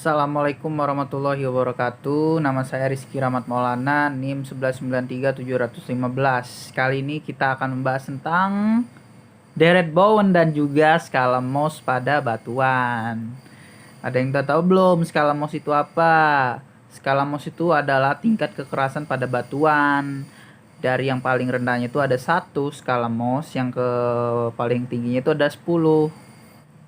Assalamualaikum warahmatullahi wabarakatuh. Nama saya Rizky Rahmat Maulana, NIM 1933715. Kali ini kita akan membahas tentang deret Bowen dan juga skala Mohs pada batuan. Ada yang tahu belum skala Mohs itu apa? Skala Mohs itu adalah tingkat kekerasan pada batuan. Dari yang paling rendahnya itu ada 1 skala Mohs, yang ke paling tingginya itu ada 10.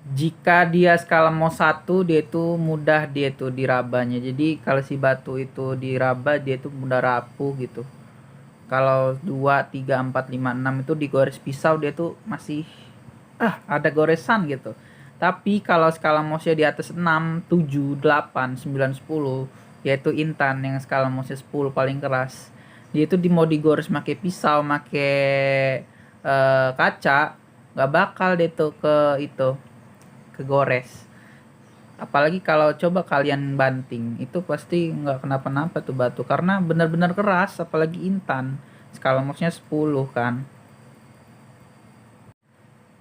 Jika dia skala Mohs 1, dia itu mudah dia itu dirabanya. Jadi kalau si batu itu diraba, dia itu mudah rapuh gitu. Kalau 2, 3, 4, 5, 6 itu digores pisau, dia tuh masih ada goresan gitu. Tapi kalau skala Mohsnya di atas 6, 7, 8, 9, 10, yaitu Intan yang skala Mohsnya 10 paling keras. Dia itu mau digores pakai pisau, pakai kaca, nggak bakal dia tuh kegores. Apalagi kalau coba kalian banting, itu pasti nggak kenapa-napa tuh batu, karena benar-benar keras. Apalagi Intan skala Mohsnya 10 kan.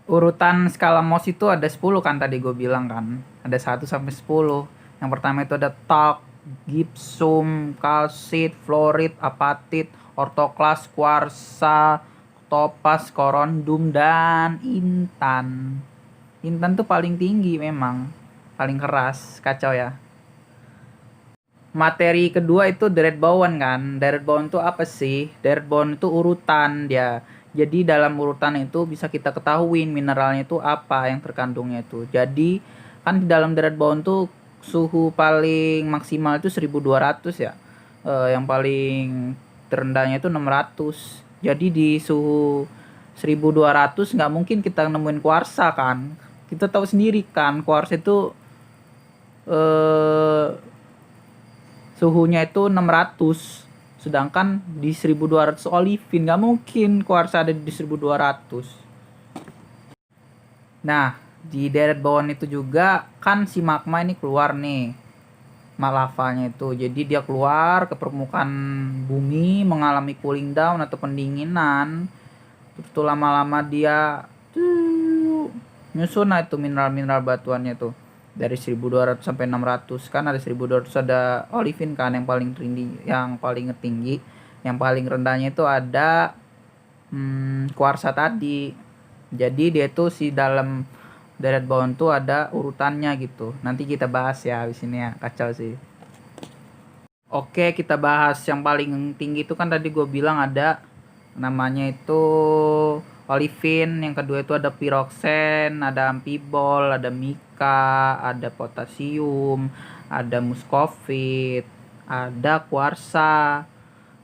Urutan skala Mohs itu ada 10 kan, tadi gue bilang kan ada 1 sampai 10. Yang pertama itu ada talc, gypsum, kalsit, fluorit, apatit, ortoklas, kuarsa, topas, korundum, dan intan. Intan tuh paling tinggi memang, paling keras, kacau ya. Materi kedua itu deret Bowen kan. Deret Bowen itu apa sih? Deret Bowen itu urutan dia. Jadi dalam urutan itu bisa kita ketahui mineralnya itu apa yang terkandungnya itu. Jadi kan di dalam deret Bowen tuh suhu paling maksimal itu 1200 ya. Yang paling terendahnya itu 600. Jadi di suhu 1200 nggak mungkin kita nemuin kuarsa kan. Kita tahu sendiri kan kuarsa itu eh, suhunya itu 600, sedangkan di 1200 olivin nggak mungkin kuarsa ada di 1200. Nah, di deret bawah itu juga kan si magma ini keluar nih, lavanya itu. Jadi dia keluar ke permukaan bumi, mengalami cooling down atau pendinginan. Terus tuh lama-lama dia nyusun lah itu mineral-mineral batuannya tuh dari 1200 sampai 600. Kan ada 1200 ada olivin kan yang paling tinggi, yang paling rendahnya itu ada kuarsa tadi. Jadi dia tuh si dalam deret bawah tuh ada urutannya gitu. Nanti kita bahas ya di sini ya, kacau sih. Oke, kita bahas yang paling tinggi itu kan tadi gue bilang ada namanya itu olivin. Yang kedua itu ada piroksen, ada ampibol, ada mika, ada potasium, ada muskovit, ada kuarsa.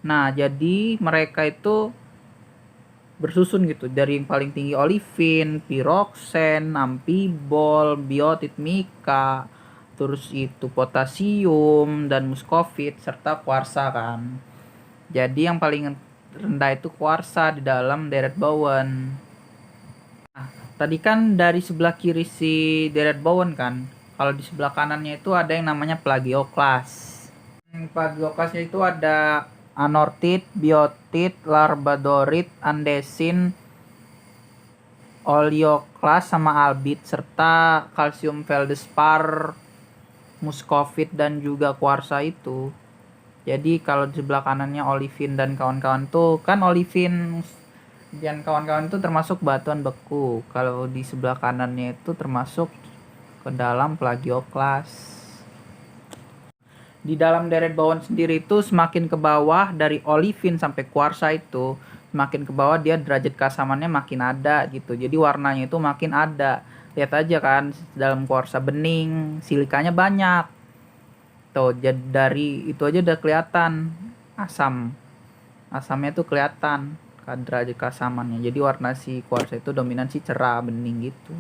Nah, jadi mereka itu bersusun gitu dari yang paling tinggi olivin, piroksen, ampibol, biotit, mika, terus itu potasium dan muskovit serta kuarsa kan. Jadi yang paling rendah itu kuarsa di dalam deret Bowen. Nah, tadi kan dari sebelah kiri si deret Bowen kan. Kalau di sebelah kanannya itu ada yang namanya plagioklas. Plagioklasnya itu ada anortit, biotit, larbadorit, andesin, oleoklas sama albit, serta kalsium feldspar, muskovit dan juga kuarsa itu. Jadi kalau di sebelah kanannya olivin dan kawan-kawan tuh kan olivin dan kawan-kawan itu termasuk batuan beku. Kalau di sebelah kanannya itu termasuk ke dalam plagioklas. Di dalam deret Bowen sendiri itu semakin ke bawah dari olivin sampai kuarsa itu, semakin ke bawah dia derajat keasamannya makin ada gitu. Jadi warnanya itu makin ada. Lihat aja kan dalam kuarsa bening, silikanya banyak. Tuh, jadi dari itu aja udah kelihatan asam. Asamnya tuh kelihatan derajat keasamannya. Jadi warna si kuarsa itu dominasi cerah bening gitu.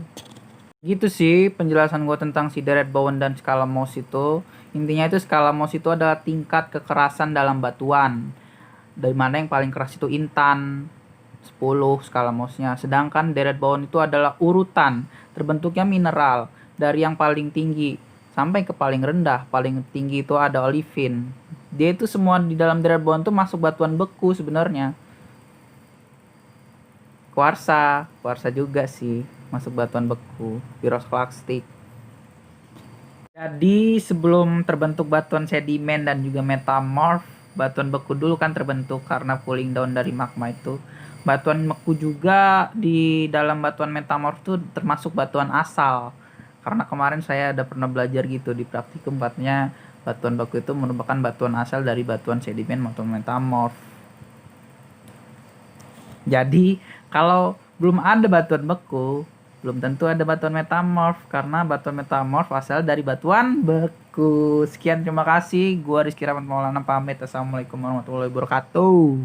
Gitu sih penjelasan gue tentang si deret Bowen dan skala Mohs itu. Intinya itu skala Mohs itu adalah tingkat kekerasan dalam batuan. Dari mana yang paling keras itu Intan 10 skala Mohsnya. Sedangkan deret Bowen itu adalah urutan terbentuknya mineral dari yang paling tinggi sampai ke paling rendah. Paling tinggi itu ada olivin. Dia itu semua di dalam deret Bowen itu masuk batuan beku sebenarnya. Kuarsa juga sih masuk batuan beku, piroklastik. Jadi sebelum terbentuk batuan sedimen dan juga metamorf, batuan beku dulu kan terbentuk karena cooling down dari magma itu. Batuan beku juga di dalam batuan metamorf itu termasuk batuan asal. Karena kemarin saya ada pernah belajar gitu di praktikum, katanya batuan beku itu merupakan batuan asal dari batuan sedimen maupun metamorf. Jadi kalau belum ada batuan beku, belum tentu ada batuan metamorf, karena batuan metamorf asal dari batuan beku. Sekian, terima kasih. Gua Rizky Rahmat Maulana pamit. Assalamualaikum warahmatullahi wabarakatuh.